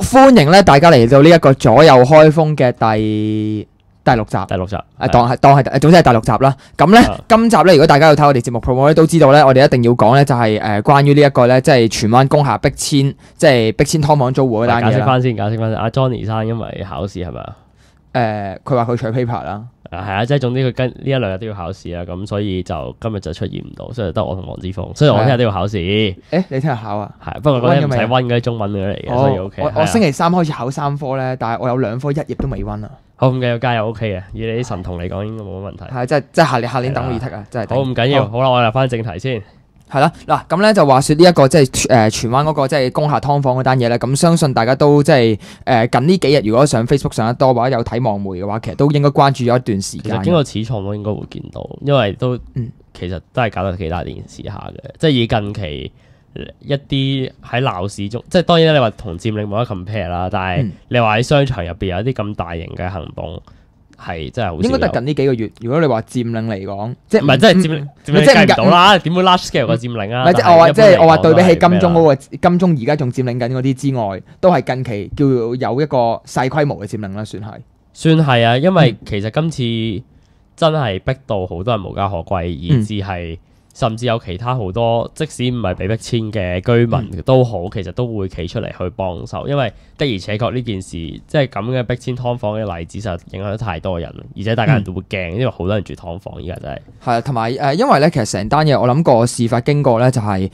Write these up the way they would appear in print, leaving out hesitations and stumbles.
歡迎咧大家嚟到呢一個左右開風嘅第六集，當係總之係第六集啦。咁咧，今集咧，如果大家有睇我哋節目 promo 咧，都知道咧，我哋一定要講咧，就係關於呢一個咧，即係荃灣工廈逼遷，即係逼遷劏房租戶嗰單嘢啦。解釋翻先。阿 Johnny 生因為考試係咪啊？佢話佢取 paper 啦。係啊，即係總之佢跟呢一兩日都要考試啦，咁所以就今日就出現唔到，所以得我同黃之鋒，所以我聽日都要考試。你聽日考啊？係，不過嗰啲唔使温嗰啲中文嘅嚟嘅，所以 OK。我星期三開始考3科咧，但係我有2科一頁都未温啊。好，唔緊要，加油 OK 嘅，以你啲神童嚟講應該冇乜問題。係，即係下年等我 retake 啊，真係。好，唔緊要，好啦，我哋入翻正題先。係啦，嗱咁咧就話説呢一個即係荃灣嗰個即係工廈劏房嗰單嘢咧，咁相信大家都即係近呢幾日如果上 Facebook 上得多或者有睇網媒嘅話，其實都應該關注咗一段時間。其實經過始創都應該會見到，因為都其實都係搞得幾大件事下嘅，即係以近期一啲喺鬧市中，即係當然你話同佔領冇得 compare 啦，但係你話喺商場入邊有啲咁大型嘅行動。係真係好少，應該得近呢幾個月。如果你話佔領嚟講，即係唔係真係佔領計唔到啦？點會 large scale 個佔領啊？我話對比起金鐘嗰個金鐘而家仲佔領緊嗰啲之外，都係近期叫有一個細規模嘅佔領啦，算係啊，因為其實今次真係逼到好多人無家可歸，以至係。甚至有其他好多，即使唔係被逼遷嘅居民都好，其實都會企出嚟去幫手，因為的而且確呢件事，即係咁嘅逼遷劏房嘅例子，實影響咗太多人，而且大家人都會驚，因為好多人住劏房，依家真係。係啊，同埋因為咧，其實成單嘢我諗個事發經過咧，就係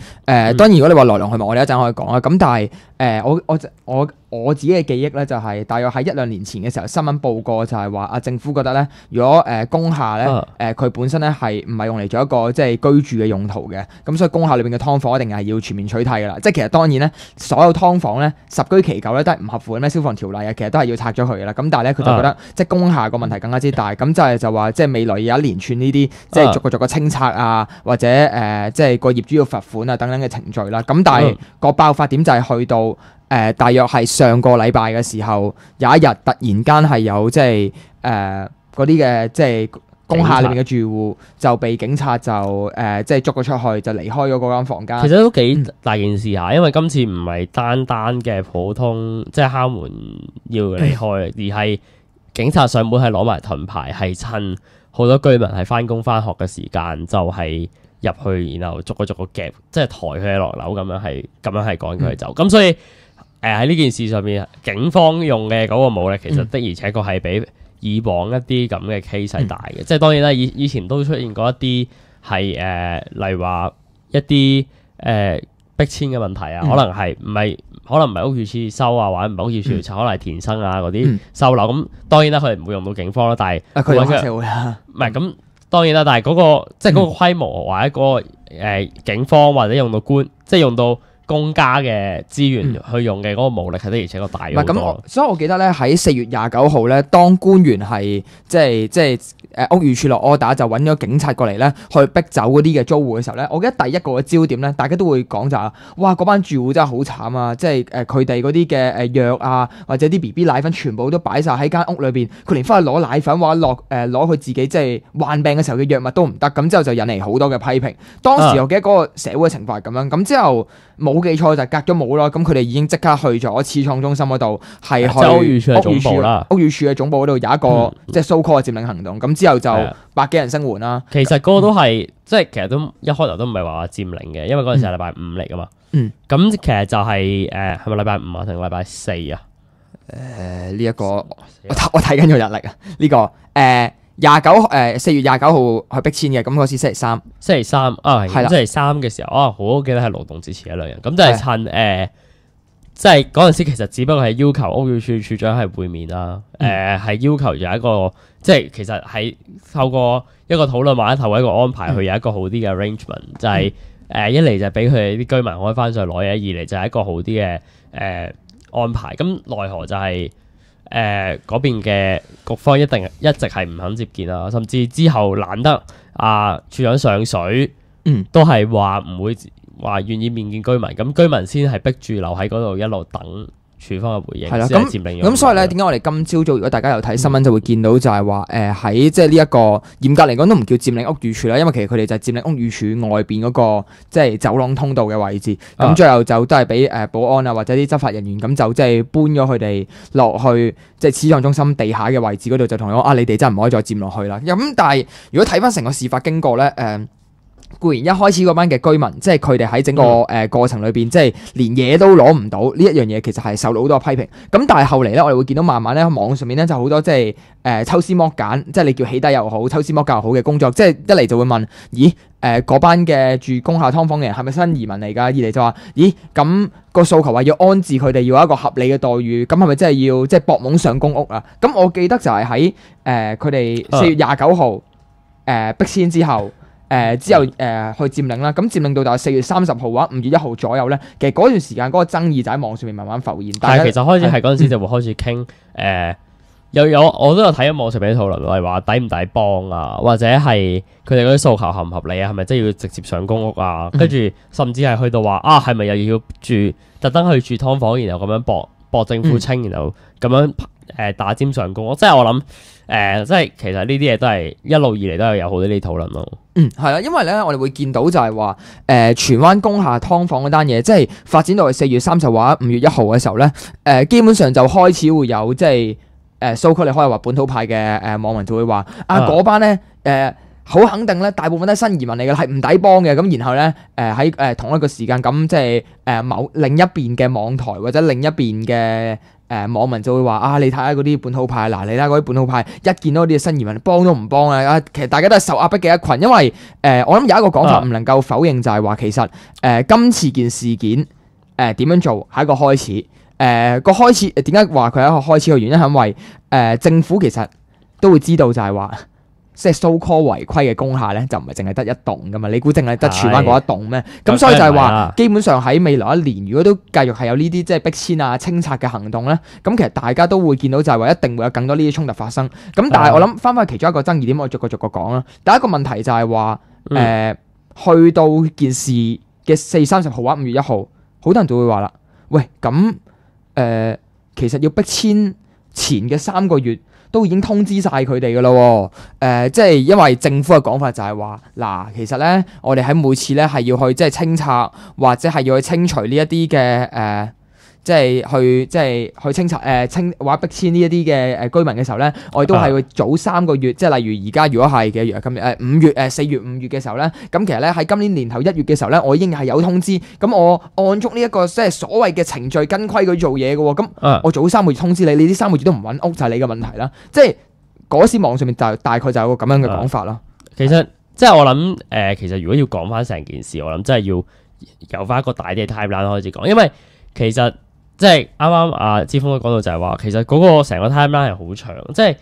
當然如果你話來龍去脈，我哋一陣可以講啦。咁但係我自己嘅記憶咧，就係大約喺1-2年前嘅時候，新聞報過就係話政府覺得咧，如果工廈咧佢本身咧係唔係用嚟做一個即係居住嘅用途嘅，咁所以工廈裏邊嘅劏房一定係要全面取締㗎啦。即係其實當然咧，所有劏房咧十居其九咧都係唔合乎咩消防條例啊，其實都係要拆咗佢㗎啦。咁但係咧佢就覺得即係工廈個問題更加之大，咁就話即係未來有一連串呢啲即係逐個清拆啊，或者即係個業主要罰款啊等等嘅程序啦。咁但係個爆發點就係去到大約係上個禮拜嘅時候，有一日突然間係有即係嗰啲嘅即係工廈裏面嘅住戶就被警察就即係捉咗出去，就離開咗嗰間房間。其實都幾大件事下，因為今次唔係單嘅普通即係敲門要離開，而係警察上門係攞埋盾牌，係趁好多居民係翻工翻學嘅時間就係入去，然後逐個夾，即係抬佢落樓咁樣係趕佢走。咁所以喺呢件事上面，警方用嘅嗰個武力其實的而且確係比以往一啲咁嘅 case 係大嘅。即係當然啦，以前都出現過一啲係例如話一啲逼遷嘅問題啊，可能唔係屋宇署收啊，或者唔係屋宇署拆，可能係田生啊嗰啲收樓。咁當然啦，佢哋唔會用到警方啦，但係佢用黑社會啦。唔係咁當然啦，但係嗰個即係嗰個規模或者嗰個警方或者用到即係用到公家嘅資源去用嘅嗰個武力係的而且確大好多。咁，所以我記得咧喺4月29號咧，當官員係即係屋宇署落 order 就揾咗警察過嚟咧，去逼走嗰啲嘅租戶嘅時候咧，我記得第一個嘅焦點咧，大家都會講就係哇嗰班住戶真係好慘啊！即係佢哋嗰啲嘅藥啊，或者啲 BB 奶粉全部都擺晒喺間屋裏邊，佢連翻去攞奶粉或者攞佢自己即係患病嘅時候嘅藥物都唔得，咁之後就引嚟好多嘅批評。當時我記得嗰個社會嘅情況係咁樣，咁之後冇記錯就隔咗冇咯，咁佢哋已經即刻去咗始創中心嗰度，係去屋宇署嘅總部嗰度有一個即係 so call 嘅佔領行動，咁之後就百幾人聲援啦。其實嗰個都係即係其實都一開頭都唔係話佔領嘅，因為嗰陣時係禮拜5嚟噶嘛。咁其實就係係咪禮拜5啊定禮拜4啊？呢一個我睇緊個日曆啊，呢個4月29號去逼遷嘅，咁嗰次星期三啊，係啦，星期三嘅時候啊，好記得係勞動節前一兩日，咁就係趁即係嗰陣時其實只不過係要求屋宇署署長係會面啦，係要求有一個即係其實係透過一個討論或者透過一個安排去有一個好啲嘅 arrangement，就係一嚟就俾佢哋啲居民可以翻上去攞嘢，二嚟就係一個好啲嘅安排。咁奈何就係嗰邊嘅局方一直係唔肯接見啦，甚至之後難得處長上水，都係話唔會話願意面見居民，咁居民先係逼住留喺嗰度一路等處方嘅回應，係啦，先係佔領咗。咁所以咧，點解我哋今朝早如果大家有睇新聞，就會見到就係話喺即係呢一個嚴格嚟講都唔叫佔領屋宇署啦，因為其實佢哋就係佔領屋宇署外邊嗰個即係走廊通道嘅位置。咁最後就都係俾保安啊或者啲執法人員咁就即係搬咗佢哋落去即係始創中心地下嘅位置嗰度，就同佢講你哋真係唔可以再佔落去啦。咁但係如果睇翻成個事發經過咧，固然一開始嗰班嘅居民，即係佢哋喺整個過程裏邊，即係連嘢都攞唔到呢一樣嘢，其實係受到好多批評。咁但係後嚟咧，我哋會見到慢慢咧，網上面咧就好多即係抽絲剝繭，即係你叫起底又好，抽絲剝繭又好嘅工作。即係一嚟就會問，咦嗰班嘅住工廈劏房嘅人係咪新移民嚟㗎？二嚟就話，咦咁個訴求話要安置佢哋，要有一個合理嘅待遇，咁係咪真係要即係搏懵上公屋啊？咁我記得就係喺佢哋4月29號逼遷之後。之後去佔領啦，咁佔領到大概4月30號或者5月1號左右咧，其實嗰段時間嗰個爭議就喺網上面慢慢浮現。但係其實開始係嗰陣時就會開始傾有我都有睇咗網上面啲討論，例如話抵唔抵幫啊，或者係佢哋嗰啲訴求合唔合理啊，係咪真係要直接上公屋啊？跟住甚至係去到話係咪又要特登去住劏房，然後咁樣博政府清，然後咁樣打尖上公屋？即係我諗即係其實呢啲嘢都係一路以嚟都係有好多啲討論咯。係啦，因為咧我哋會見到就係話荃灣工廈劏房嗰單嘢，即係發展到去4月30或者5月1號嘅時候咧，基本上就開始會有即係so-called你可以話本土派嘅網民就會話嗰班咧好肯定咧，大部分都係新移民嚟嘅，係唔抵幫嘅。咁然後咧喺同一個時間咁即係某另一邊嘅網台或者另一邊嘅網民就會話你睇下嗰啲本土派，嗱你睇下嗰啲本土派一見到啲新移民幫都唔幫啊！其實大家都係受壓迫嘅一群，因為我諗有一個講法唔能夠否認，就係話其實今次件事件點樣做係一個開始。個開始點解話佢係一個開始嘅原因係因為政府其實都會知道就係話。即係 so-called 違規嘅工廈咧，就唔係淨係得一棟噶嘛？你估淨係得荃灣嗰一棟咩？咁所以就係話，基本上喺未來一年，如果都繼續係有呢啲即係逼遷啊、清拆嘅行動咧，咁其實大家都會見到就係話一定會有更多呢啲衝突發生。咁但係我諗翻其中一個爭議點，我逐個講啦。第一個問題就係話，去到件事嘅4月30號或者5月1號，好多人就會話啦，喂咁其實要逼遷前嘅3個月。都已經通知晒佢哋㗎咯喎，即係因為政府嘅講法就係話，嗱，其實咧，我哋喺每次咧係要去即係清拆或者係要去清除呢一啲嘅即係去清拆或者逼遷呢一啲嘅居民嘅時候咧，我哋都係會早3個月，即係例如而家如果係嘅，今日4月5月嘅時候咧，咁其實咧喺今年年頭1月嘅時候咧，我已經係有通知，咁我按足呢一個即係所謂嘅程序跟規矩做嘢嘅喎，咁我早3個月通知你，你呢3個月都唔揾屋就係你嘅問題啦，即係嗰時網上面就大概就有個咁樣嘅講法啦。其實即係我諗其實如果要講翻成件事，我諗真係要由翻一個大啲嘅 timeline 開始講，因為其實。即係啱啱阿之鋒都講到就係話，其實嗰個成個 timeline 係好長，即係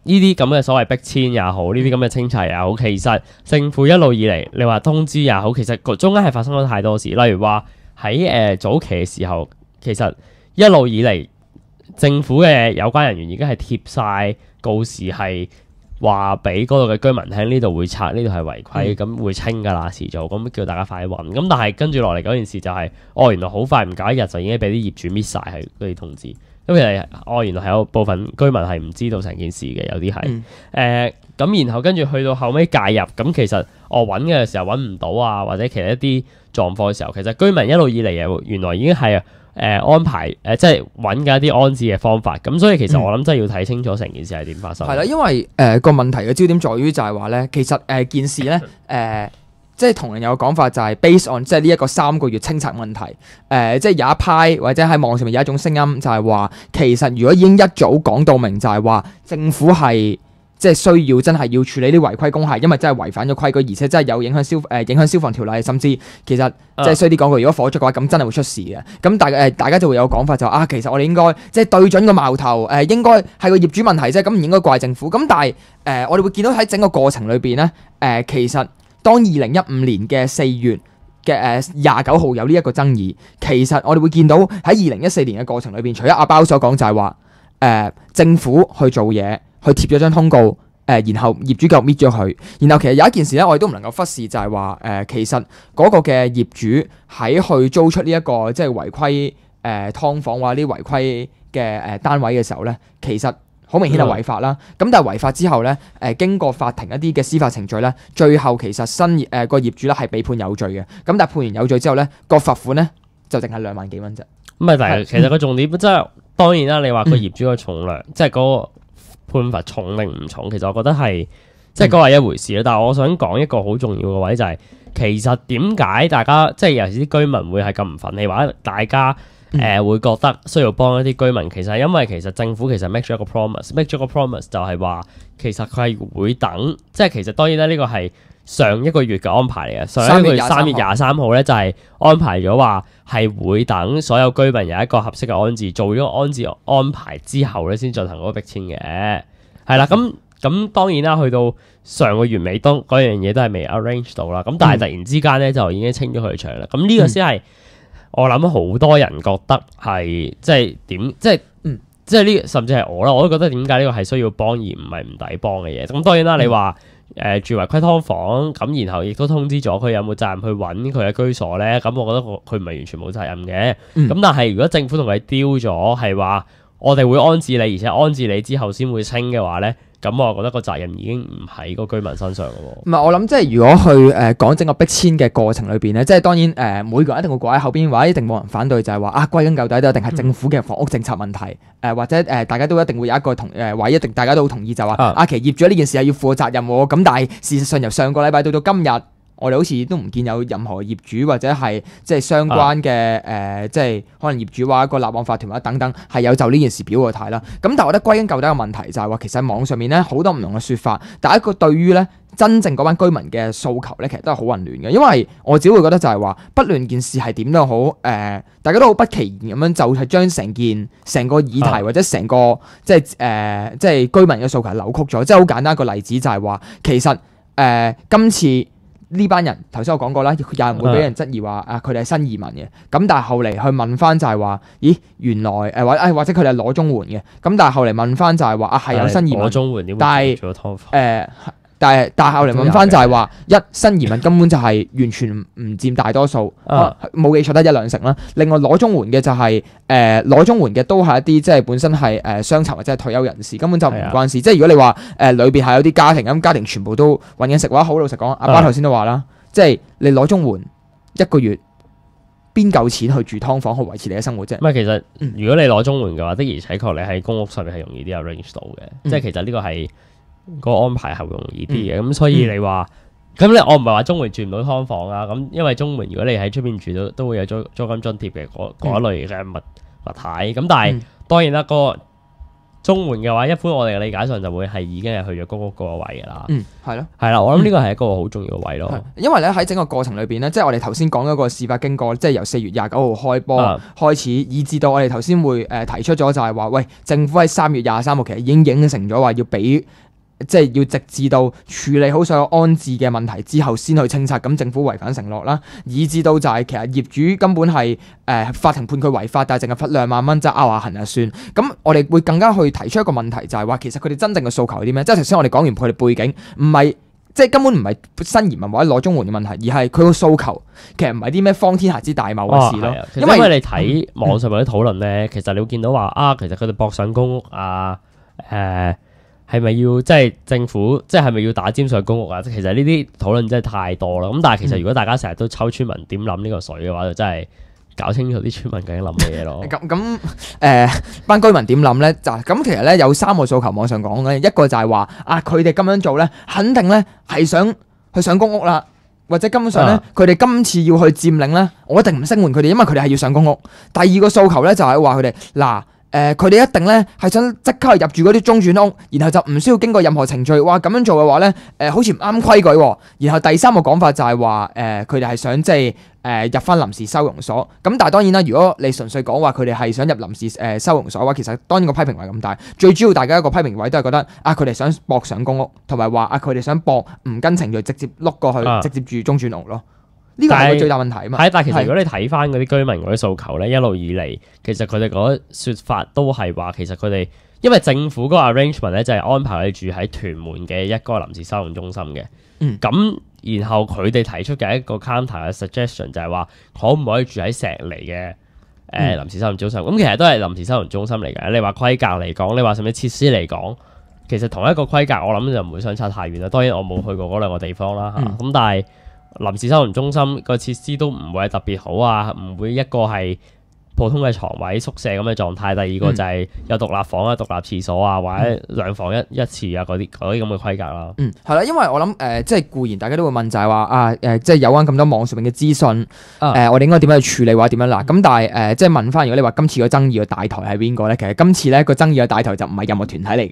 呢啲咁嘅所謂逼遷也好，呢啲咁嘅清拆也好，其實政府一路以嚟，你話通知也好，其實中間係發生咗太多事，例如話喺早期嘅時候，其實一路以嚟政府嘅有關人員已經係貼晒告示係。話俾嗰度嘅居民聽，呢度會拆，呢度係違規，咁會清㗎啦，遲早，咁叫大家快啲揾。咁但係跟住落嚟嗰件事就係、原來好快唔夠一日就已經俾啲業主搣晒係嗰啲通知。咁其實原來係有部分居民係唔知道成件事嘅，有啲係咁然後跟住去到後尾介入，咁其實我揾嘅時候揾唔到啊，或者其實一啲狀況嘅時候，其實居民一路以嚟原來已經係。安排即係揾緊一啲安置嘅方法，咁所以其實我諗真係要睇清楚成件事係點發生。係啦，因為個問題嘅焦點在於就係話咧，其實件事咧即係同人有個講法就係 based on 即係呢一個3個月清拆問題。即係有一派或者喺網上面有一種聲音就係話，其實如果已經一早講到明就係話政府係。即係需要真係要處理啲違規工廈，因為真係違反咗規矩，而且真係有影響消防條例，甚至其實即係衰啲講句，如果火燭嘅話，咁真係會出事嘅。咁大家就會有講法就其實我哋應該即係對準個矛頭，應該係個業主問題啫，咁唔應該怪政府。咁但係我哋會見到喺整個過程裏邊咧，其實當2015年嘅4月嘅29號有呢一個爭議，其實我哋會見到喺2014年嘅過程裏邊，除咗阿包所講就係話政府去做嘢。去貼咗張通告，然後業主就搣咗佢。然後其實有一件事咧，我哋都唔能夠忽視，就係話其實嗰個嘅業主喺去租出呢一個即係違規劏房或者啲違規嘅單位嘅時候咧，其實好明顯係違法啦。咁但係違法之後咧，經過法庭一啲嘅司法程序咧，最後其實個業主咧係被判有罪嘅。咁但係判完有罪之後咧，個罰款咧就淨係2萬幾蚊啫。咁啊，但係其實個重點即係當然啦，你話個業主個重量，即係嗰個判罰重定唔重，其實我覺得係即係嗰係一回事啦。但係我想講一個好重要嘅位就係、其實點解大家即係尤其是啲居民會係咁唔憤氣，或者大家會覺得需要幫一啲居民，其實係因為其實政府其實 make 咗一個 promise，make 咗個 promise 就係話其實佢係會等，即係其實當然啦，呢個係上一個月嘅安排嚟嘅。上一個月3月23號咧就係安排咗話係會等所有居民有一個合適嘅安置，做咗個安置安排之後咧先進行嗰個逼遷嘅。係啦，咁當然啦，去到上個月尾當嗰樣嘢都係未 arrange 到啦。咁但係突然之間咧就已經清咗佢場啦。咁呢個先係我諗好多人覺得係即係點，即係呢，甚至係我啦，我都覺得點解呢個係需要幫而唔係唔抵幫嘅嘢。咁當然啦，你話住違規劏房，咁然後亦都通知咗佢有冇責任去揾佢嘅居所咧。咁我覺得佢唔係完全冇責任嘅。咁但係如果政府同佢丟咗係話我哋會安置你，而且安置你之後先會清嘅話咧，咁我覺得個責任已經唔喺個居民身上咯。唔係，我諗即係如果去講整個逼遷嘅過程裏邊咧，即係當然每個人一定會掛喺後邊，或者一定冇人反對，就係話歸根究底都一定係政府嘅房屋政策問題。或者大家都一定會有一個話一定大家都好同意就話其實業主呢件事係要負責任喎。咁但係事實上由上個禮拜到今日，我哋好似都唔見有任何業主或者係即係相關嘅即係可能業主或者一個立案法團或者等等係有就呢件事表個態啦。咁但係我覺得歸根究底嘅問題就係話，其實喺網上面咧好多唔同嘅説法，但係一個對於咧真正嗰班居民嘅訴求咧，其實都係好混亂嘅。因為我只會覺得就係話，不論件事係點都好，大家都好不其然咁樣就係將成個議題或者成個即係居民嘅訴求係扭曲咗。即係好簡單一個例子就係話，其實今次呢班人頭先我講過啦，有人會俾人質疑話佢哋係新移民嘅，咁但係後嚟去問翻就係話，咦原來或者佢哋係攞綜援嘅，咁但係後嚟問翻就係話係有新移民，攞綜援點會做咗劏房？但係後嚟問翻就係話，新移民根本就係完全唔佔大多數，冇記錯得1-2成啦。另外攞綜援嘅就係攞綜援嘅都係一啲即係本身係傷殘或者係退休人士，根本就唔關事。即係如果你話裏邊係有啲家庭咁，家庭全部都揾緊食嘅話，好老實講，阿巴頭先都話啦，即係你攞綜援一個月邊夠錢去住劏房去維持你嘅生活啫？唔係，其實如果你攞綜援嘅話，的而且確你喺公屋上面係容易啲 arrange 到嘅，即係其實呢個係。個安排係會容易啲嘅，咁所以你話咁咧，我唔係話綜援住唔到劏房啊，咁因為綜援如果你喺出邊住都會有租金津貼嘅嗰一類嘅物體，咁但係當然啦，個綜援嘅話，一般我哋嘅理解上就會係已經係去咗公屋嗰個位㗎啦。係咯，係啦，我諗呢個係一個好重要嘅位咯。因為咧喺整個過程裏邊咧，即係我哋頭先講嗰個事發經過，即係由4月29號開波開始，以至到我哋頭先會提出咗就係話，喂，政府喺3月23號其實已經應承咗話要俾。即係要直至到處理好所有安置嘅問題之後先去清拆，咁政府違反承諾啦，以至到就係其實業主根本係法庭判佢違法，但係淨係罰2萬蚊，即係拗下痕就算。咁我哋會更加去提出一個問題，就係話其實佢哋真正嘅訴求係啲咩？即係頭先我哋講完佢哋背景，唔係即係根本唔係新移民或者攞綜援嘅問題，而係佢個訴求其實唔係啲咩荒天下之大謬嘅事咯。因為你睇網上嗰啲討論咧，其實你會見到話其實佢哋搏上公屋係咪要即係政府即係咪要打尖上公屋啊？其實呢啲討論真係太多啦。咁但係其實如果大家成日都抽村民點諗呢個水嘅話，就真係搞清楚啲村民究竟諗乜嘢咯。班居民點諗咧？咁其實咧有3個訴求網上講嘅，一個就係話佢哋咁樣做咧，肯定咧係想去上公屋啦，或者根本上咧佢哋今次要去佔領咧，我一定唔聲援佢哋，因為佢哋係要上公屋。第二個訴求咧就係話佢哋佢哋一定咧係想即刻入住嗰啲中轉屋，然後就唔需要經過任何程序。哇，咁樣做嘅話咧，好似唔啱規矩喎。然後第3個講法就係話，佢哋係想即係入翻臨時收容所。咁但係當然啦，如果你純粹講話佢哋係想入臨時收容所嘅話，其實當然個批評位咁大。最主要大家一個批評位都係覺得佢哋想搏上公屋，同埋話佢哋想搏唔跟程序直接碌過去，直接住中轉屋咯。呢個係個最大問題啊嘛。但係其實如果你睇翻嗰啲居民嗰啲訴求咧，一路以嚟其實佢哋嗰啲説法都係話，其實佢哋因為政府嗰個 arrangement 咧就係安排佢哋住喺屯門嘅一個臨時收容中心嘅。咁然後佢哋提出嘅一個 counter 嘅 suggestion 就係話，可唔可以住喺石籬嘅臨時收容中心，咁其實都係臨時收容中心嚟嘅。你話規格嚟講，你話甚至設施嚟講，其實同一個規格，我諗就唔會相差太遠啦。當然我冇去過嗰兩個地方啦嚇，咁但係臨時收容中心個設施都唔會係特別好啊，唔會一個係普通嘅床位宿舍咁嘅狀態，第二個就係有獨立房啊、獨立廁所啊，或者兩房一廁啊嗰啲咁嘅規格啦。係啦，因為我諗即係固然大家都會問就係話即係有關咁多網上面嘅資訊，我哋應該點樣去處理或者點樣啦？咁但係即係問翻，如果你話今次個爭議嘅大台係邊個咧？其實今次咧個爭議嘅大台就唔係任何團體嚟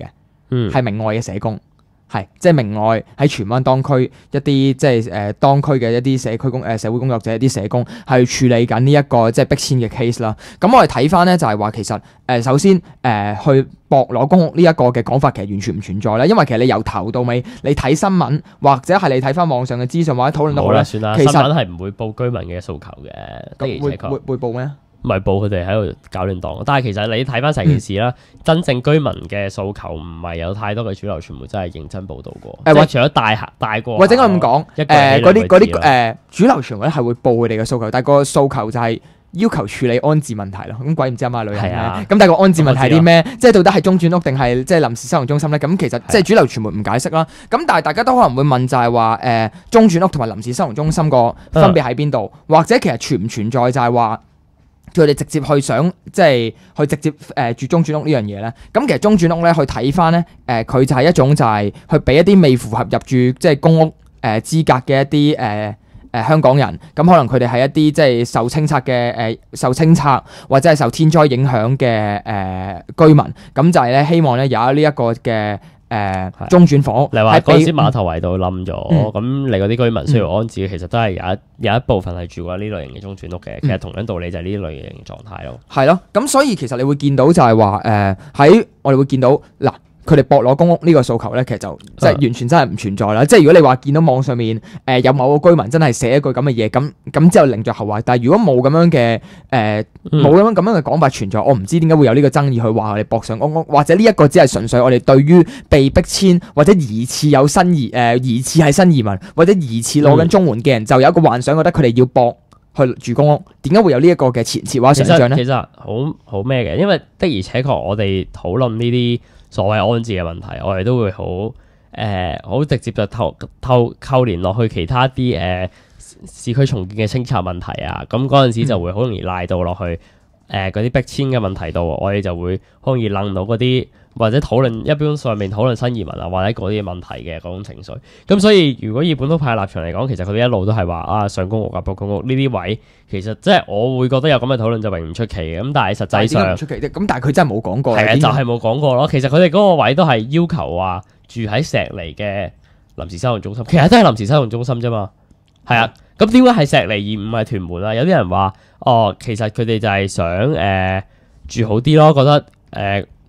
嘅，係明愛嘅社工。係，即係明愛喺荃灣當區一啲即係當區嘅一啲社會工作者、一啲社工係處理緊呢一個即係逼遷嘅 case 啦。咁我哋睇翻咧就係話其實首先去駁攞公屋呢一個嘅講法其實完全唔存在啦，因為其實你由頭到尾你睇新聞或者係你睇翻網上嘅資訊或者討論都好咧，算啦，其實新聞係唔會報居民嘅訴求嘅，的而且確會報咩？唔係報佢哋喺度搞亂檔，但係其實你睇翻成件事啦，真正居民嘅訴求唔係有太多嘅主流傳媒真係認真報導過，即係除咗大過，或者我咁講，嗰啲主流傳媒係會報佢哋嘅訴求，但係個訴求就係要求處理安置問題咯。咁鬼唔知阿媽女人咧，咁但係個安置問題係啲咩？即係到底係中轉屋定係即係臨時收容中心咧？咁其實即係主流傳媒唔解釋啦。咁但係大家都可能會問就係話中轉屋同埋臨時收容中心個分別喺邊度？或者其實存唔存在就係話佢哋直接去想即係去直接住中轉屋呢樣嘢咧，咁其實中轉屋咧去睇翻咧，佢就係一種就係去俾一啲未符合入住即係公屋資格嘅一啲香港人，咁可能佢哋係一啲即係受清拆嘅受清拆或者係受天災影響嘅居民，咁就係咧希望咧有呢一個嘅中轉房屋。你話嗰陣時碼頭圍道冧咗，咁你嗰啲居民需要安置，其實都係有一部分係住過呢類型嘅中轉屋嘅。其實同樣道理就係呢類型狀態咯。係咯，咁所以其實你會見到就係話喺我哋會見到嗱。佢哋駁攞公屋呢個訴求咧，其實就即係完全真係唔存在啦。即係如果你話見到網上面有某個居民真係寫一句咁嘅嘢，咁之後另作後話。但係如果冇咁樣嘅冇咁樣嘅講法存在，我唔知點解會有呢個爭議去話我哋駁上公屋，或者呢一個只係純粹我哋對於被逼遷或者疑似有疑似係新移民或者疑似攞緊綜援嘅人，就有一個幻想，覺得佢哋要駁去住公屋。點解會有呢一個嘅前設或者想像咧？其實好咩嘅，因為的而且確我哋討論呢啲所謂安置嘅問題，我哋都會好直接就扣連落去其他啲市區重建嘅清拆問題啊，咁嗰陣時就會好容易賴到落去嗰啲逼遷嘅問題度，我哋就會好容易諗到嗰啲或者討論一般上面討論新移民啊或者嗰啲問題嘅嗰種情緒。咁所以如果以本土派立場嚟講，其實佢哋一路都係話上公屋啊駁公屋呢啲位，其實即係我會覺得有咁嘅討論就並唔出奇嘅。咁但係實際上唔出奇啫。咁但係佢真係冇講過。係就係冇講過咯。其實佢哋嗰個位都係要求話住喺石籬嘅臨時收容中心，其實都係臨時收容中心啫嘛。係啊，咁點解係石籬而唔係屯門啊？有啲人話其實佢哋就係想住好啲咯，覺得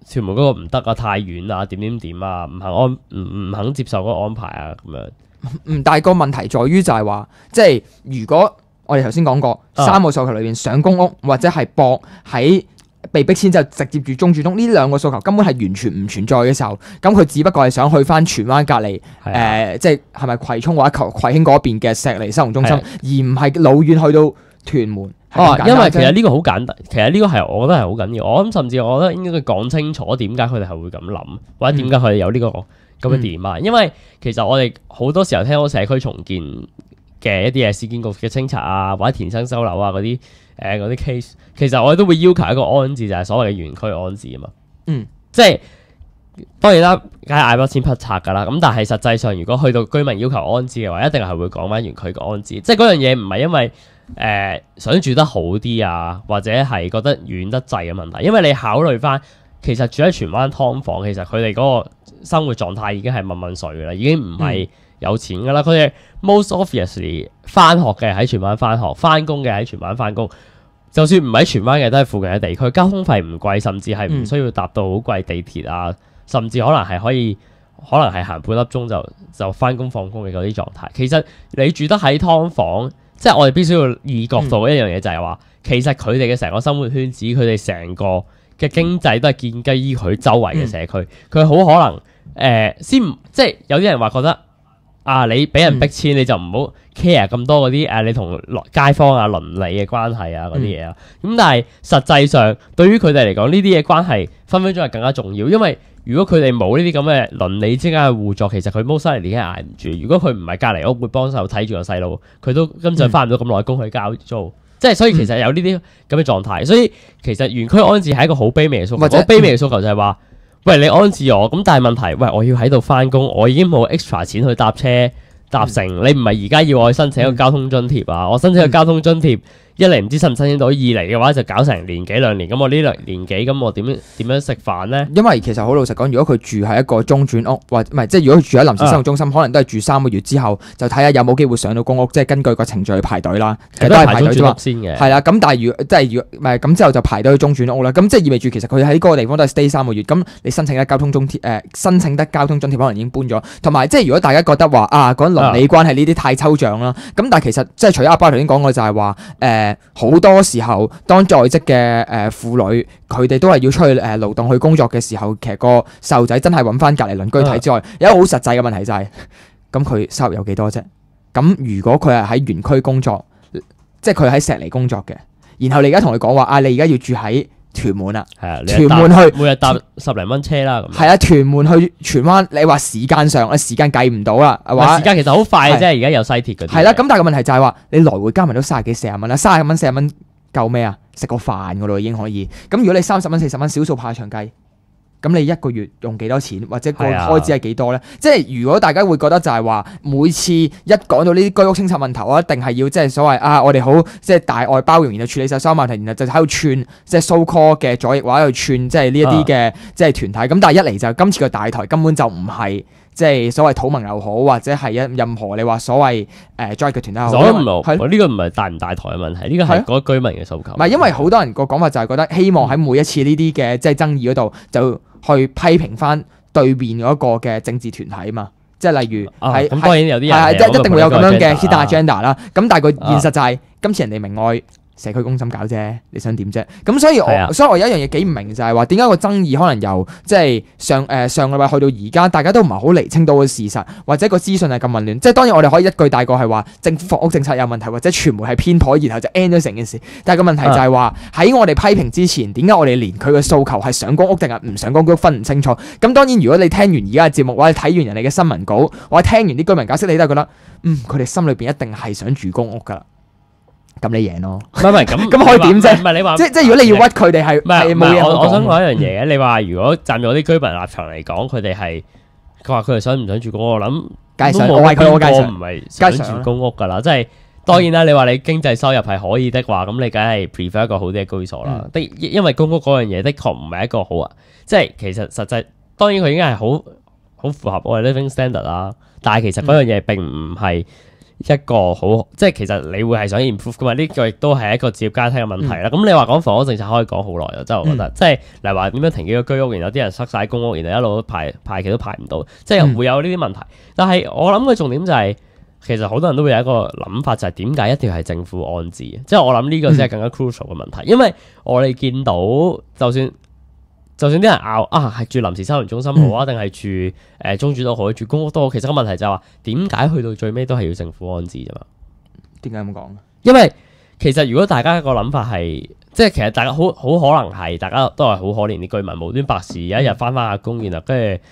屯門嗰個唔得啊，太遠啊，點啊，唔肯接受嗰個安排啊，咁樣。但係個問題在於就係話，即係如果我哋頭先講過三個訴求裏邊，上公屋或者係駁喺被逼遷就直接住中轉屋呢兩個訴求根本係完全唔存在嘅時候，咁佢只不過係想去翻荃灣隔離即係咪葵涌或者葵興嗰邊嘅石籬收容中心，而唔係老遠去到屯門。因為其實呢個好簡單，其實呢個係我覺得係好緊要。我諗甚至我覺得應該講清楚點解佢哋係會咁諗，或者點解佢哋有呢個咁嘅 demand。因為其實我哋好多時候聽到社區重建嘅一啲市建局嘅清拆啊，或者填生收樓啊嗰啲case， 其實我哋都會要求一個安置，就係所謂嘅原區安置啊嘛。即係當然啦，梗係嗌筆錢匹拆㗎啦。咁但係實際上，如果去到居民要求安置嘅話，一定係會講翻原區嘅安置。即係嗰樣嘢唔係因為想住得好啲啊，或者係覺得遠得滯嘅問題，因為你考慮翻，其實住喺荃灣劏房，其實佢哋嗰個生活狀態已經係問問水㗎啦，已經唔係有錢㗎啦。佢哋 most obviously 翻學嘅喺荃灣翻學，翻工嘅喺荃灣翻工，就算唔喺荃灣嘅都係附近嘅地區，交通費唔貴，甚至係唔需要搭到好貴地鐵啊，甚至可能係行半粒鐘就翻工放工嘅嗰啲狀態。其實你住得喺劏房，即係我哋必須要意覺到一樣嘢，就係話其實佢哋嘅成個生活圈子，佢哋成個嘅經濟都係建基於佢周圍嘅社區。佢好可能即係有啲人話覺得你俾人逼遷你就唔好 care 咁多嗰啲你同街坊啊鄰里嘅關係啊嗰啲嘢啊。咁但係實際上對於佢哋嚟講呢啲嘢關係分分鐘係更加重要，因為如果佢哋冇呢啲咁嘅鄰里之間嘅互助，其實佢 most likely 已經係捱唔住。如果佢唔係隔離屋會幫手睇住個細路，佢都根本翻唔到咁耐工去交租。即係所以其實有呢啲咁嘅狀態，所以其實原區安置係一個好卑微嘅訴求。好卑微嘅訴求就係話，喂，你安置我，咁但係問題，喂，我要喺度翻工，我已經冇 extra 錢去搭車搭乘，你唔係而家要我去申請一個交通津貼啊？我申請個交通津貼，一嚟唔知申唔申請到，二嚟嘅話就搞成年幾兩年，咁我呢年幾，咁我點樣食飯咧？因為其實好老實講，如果佢住喺一個中轉屋，或唔係即係如果佢住喺臨時生活中心，可能都係住3個月之後，就睇下有冇機會上到公屋，即係根據個程序去排隊啦。其實都係排隊啫嘛。先嘅。係啦，咁但係如果唔係咁之後就排隊去中轉屋啦。咁即係意味住其實佢喺嗰個地方都係 stay 3個月。咁你申請得交通津貼可能已經搬咗。同埋即係如果大家覺得話講鄰里關係呢啲太抽象啦，咁但係其實即係除咗阿爸頭先講過就係話好多時候，當在職嘅婦女，佢哋都係要出去勞動去工作嘅時候，其實個細路仔真係揾翻隔離鄰居睇之外，有一個好實際嘅問題就係，咁佢收入有幾多啫？咁如果佢係喺園區工作，即係佢喺石籬工作嘅，然後你而家同佢講話你而家要住喺屯門啦，屯門去每日搭10零蚊車啦，咁係啊，屯門去荃灣，你話時間上時間計唔到啦，係嘛？時間其實好快嘅啫，而家有西鐵嗰啲。係啦，咁但係個問題就係話，你來回加埋都30幾40蚊啦，30蚊40蚊夠咩啊？食個飯噶咯已經可以。咁如果你30蚊40蚊小數怕長計，咁你一個月用幾多錢，或者個開支係幾多咧？即係如果大家會覺得就係話，每次一講到呢啲居屋清拆問題，我一定係要即係所謂我哋好即係大愛包容，然後處理晒所有問題，然後就喺度串即係 so call 嘅左翼或者去串即係呢一啲嘅即係團體。咁但係一嚟就今次個大台根本就唔係即係所謂土盟又好，或者係任何你話所謂左翼嘅團體又好。呢個唔係大唔大台嘅問題，呢個係嗰個居民嘅訴求。唔係因為好多人個講法就係覺得希望喺每一次呢啲嘅即係爭議嗰度就去批評翻對面嗰個嘅政治團體嘛，即係例如係咁當然有啲人係一定會有咁樣嘅 hidden agenda 啦。咁但係個現實就係今次人哋明愛社區公審搞啫，你想點啫？咁所以我有一樣嘢幾唔明就係話點解個爭議可能由即係上個禮拜去到而家，大家都唔係好釐清到嘅事實，或者個資訊係咁混亂。即係當然我哋可以一句大過係話政府房屋政策有問題，或者傳媒係偏頗，然後就 end 咗成件事。但係個問題就係話喺我哋批評之前，點解我哋連佢嘅訴求係上公屋定係唔上公屋分唔清楚？咁當然如果你聽完而家嘅節目，或者睇完人哋嘅新聞稿，或者聽完啲居民解釋，你都係覺得佢哋心裏邊一定係想住公屋㗎啦。咁你贏咯，唔係咁可以點啫？唔係你話即如果你要屈佢哋係冇嘢。我想講一樣嘢嘅，你話如果站咗啲居民立場嚟講，佢話佢哋想唔想住公屋？我諗都冇邊個唔係想住公屋㗎啦。即係當然啦，你話你經濟收入係可以的話，咁你梗係 prefer 一個好啲嘅居所啦。因為公屋嗰樣嘢的確唔係一個好啊，即係其實實際當然佢已經係好符合我哋 living standard 啦，但係其實嗰樣嘢並唔係一個好，即係其實你會係想 improve 噶嘛？呢個亦都係一個置業階梯嘅問題啦。咁你話講房屋政策可以講好耐啊，即係我覺得，即係例如話點樣停幾個居屋，然後啲人塞晒公屋，然後一路排期都排唔到，即係會有呢啲問題。但係我諗嘅重點就係，其實好多人都會有一個諗法，就係點解一定要係政府安置？即係我諗呢個先係更加 crucial 嘅問題，因為我哋見到就算啲人拗係住臨時收容中心好啊，定係住中轉都好，住公屋都好，其實個問題就係話點解去到最尾都係要政府安置啫嘛？點解咁講？因為其實如果大家個諗法係，即係其實大家好可能係大家都係好可憐啲居民，無端白事有一日翻下工，然後跟住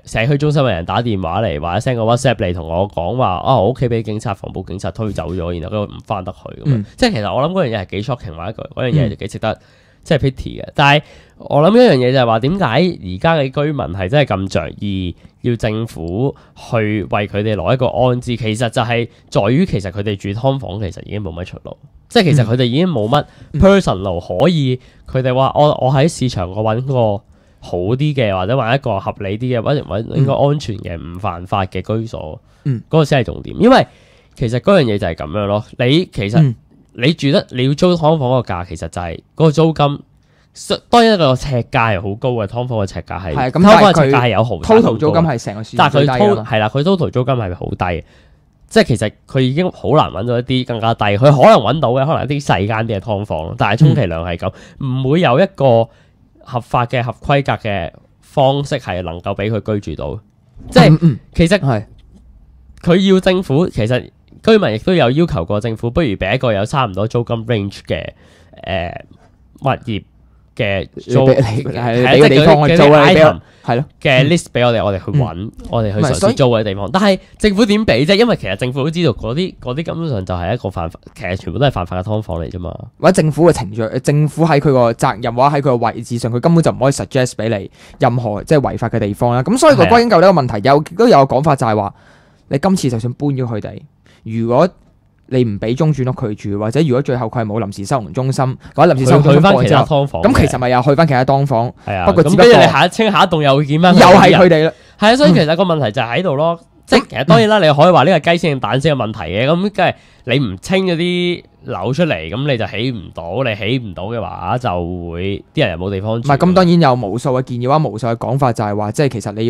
社區中心嘅人打電話嚟，或者 send 個 WhatsApp 嚟同我講話我屋企俾警察防暴警察推走咗，然後佢唔翻得去咁樣。即係其實我諗嗰樣嘢係幾 shocking，或者嗰樣嘢係幾值得即係 pity 嘅。但係我諗一樣嘢就係話，點解而家嘅居民係真係咁着意要政府去為佢哋攞一個安置？其實就係在於其實佢哋住劏房其實已經冇乜出路，即係其實佢哋已經冇乜 personal 可以，佢哋話我喺市場我揾個好啲嘅，或者揾一個合理啲嘅，或者揾應該安全嘅唔犯法嘅居所，嗰個先係重點。因為其實嗰樣嘢就係咁樣咯。其實你住得你要租劏房個價，其實就係嗰個租金。當然一個尺價係好高嘅，劏房嘅尺價係，劏房嘅尺價係有豪，total 租金係成個市場最低㗎嘛。係啦，佢 total 租金係好低，即係其實佢已經好難揾到一啲更加低。佢可能揾到嘅，可能一啲細間啲嘅劏房，但係充其量係咁，唔會有一個合法嘅合規格嘅方式係能夠俾佢居住到。即係其實佢要政府其實居民亦都有要求過政府，不如俾一個有差唔多租金 range 嘅物業嘅租係個地方去租啊，係咯嘅 list 俾我哋去揾，我哋去嘗試租嗰啲地方。但係政府點俾啫？因為其實政府都知道嗰啲根本上就係一個犯法，其實全部都係犯法嘅劏房嚟啫嘛。或者政府嘅程序，政府喺佢個責任或者喺佢個位置上，佢根本就唔可以 suggest 俾你任何即係違法嘅地方啦。咁所以個歸根究底嘅問題都有個講法就係話，你今次就算搬咗佢哋，如果你唔俾中轉屋佢住，或者如果最後佢係冇臨時收容中心，或者臨時收容中心翻其他劏房，咁其實咪又去翻其他劏房。係啊，不過咁跟住你下一棟又會見翻，又係佢哋啦。係啊，所以其實個問題就喺度咯。即係其實當然啦，你可以話呢個雞先定蛋先嘅問題嘅，咁梗係你唔清嗰啲樓出嚟，咁你就起唔到，你起唔到嘅話就會啲人又冇地方住。唔係咁，當然有無數嘅建議或者無數嘅講法，就係話即係其實你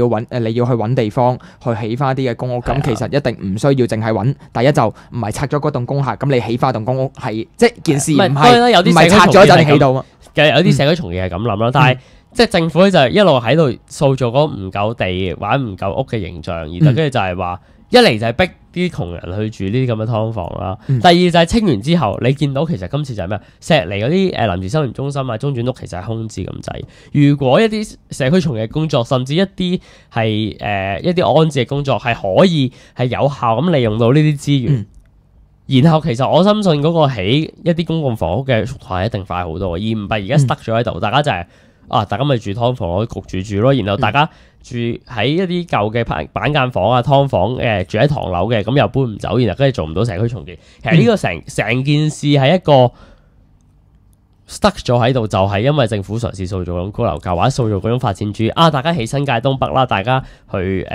要去揾地方去起翻啲嘅公屋，咁其實一定唔需要淨係揾。第一就唔係拆咗嗰棟工廈，咁你起翻棟公屋係即係件事唔係拆咗就你起到嘛。其實有啲社區重建係咁諗啦，但係即係政府就一路喺度塑造嗰唔夠地或者唔夠屋嘅形象，而跟住就係話一嚟就係逼啲窮人去住呢啲咁嘅劏房啦。第二就係清完之後，你見到其實今次就係咩？石籬嗰啲臨時收容中心啊、中轉屋其實係空置咁滯。如果一啲社區重建嘅工作，甚至一啲係一啲安置嘅工作係可以係有效咁利用到呢啲資源。然後其實我深信嗰個起一啲公共房屋嘅速度係一定快好多，而唔係而家 stuck 咗喺度，大家就係大家咪住劏房咯，焗住住咯，然後大家住喺一啲舊嘅板間房啊、劏房住喺唐樓嘅，咁又搬唔走，然後跟住做唔到社區重建。其實呢個成件事係一個 stuck 咗喺度，就係因為政府嘗試塑造嗰種高樓價或者塑造嗰種發展主義大家起新界東北啦，大家去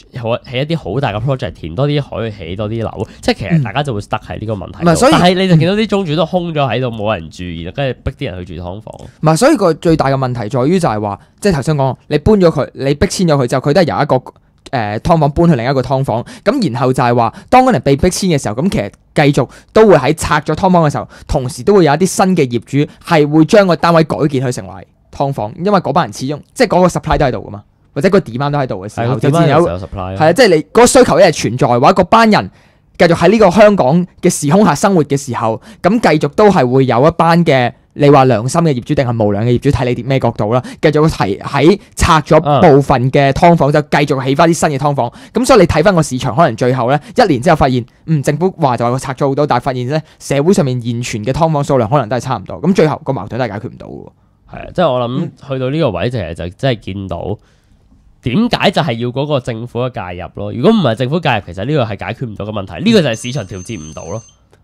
起一啲好大嘅 project， 填多啲海，起多啲樓，即係其實大家就會 stuck 喺呢個問題。但係你就見到啲中轉都空咗喺度，冇人住，然後跟住逼啲人去住劏房。唔係，所以個最大嘅問題在於就係話，即係頭先講，你搬咗佢，你逼遷咗佢之後，佢都係由一個劏房搬去另一個劏房。咁然後就係話，當嗰人被逼遷嘅時候，咁其實繼續都會喺拆咗劏房嘅時候，同時都會有一啲新嘅業主係會將個單位改建去成為劏房，因為嗰班人始終即係嗰個 supply 都喺度噶嘛。或者個 demand 都喺度嘅時候，就自然有 supply。係啊，即係你嗰個需求一係存在，或者嗰班人繼續喺呢個香港嘅時空下生活嘅時候，咁繼續都係會有一班嘅你話良心嘅業主定係無良嘅業主，睇你咩角度啦，繼續喺拆咗部分嘅劏房就繼續起翻啲新嘅劏房。咁所以你睇翻個市場，可能最後咧1年之後發現，政府話就話拆咗好多，但係發現咧社會上面現存嘅劏房數量可能都係差唔多。咁最後個矛盾都係解決唔到嘅。係啊，即係我諗去到呢個位，其實就真係見到。點解就係要嗰個政府嘅介入咯？如果唔係政府介入，其實呢個係解決唔到嘅問題，呢個就係市場調節唔到咯。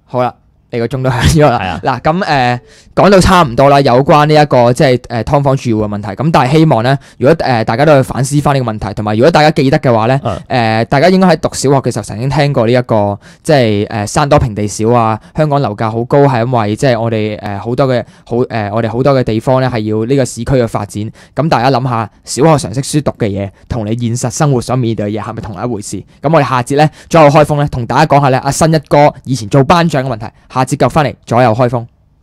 好啦。你個鐘都響咗啦，嗱咁講到差唔多啦，有關呢一個即係劏房住戶嘅問題，咁但係希望咧，如果大家都去反思翻呢個問題，同埋如果大家記得嘅話咧，大家應該喺讀小學嘅時候曾經聽過呢一個即係山多平地少啊，香港樓價好高係因為即係我哋好多嘅地方咧係要呢個市區嘅發展，咁大家諗下小學常識書讀嘅嘢，同你現實生活所面對嘅嘢係咪同一回事？咁我哋下節咧左右開封咧，同大家講下咧阿新一哥以前做班長嘅問題。下節夠翻嚟，左右開封。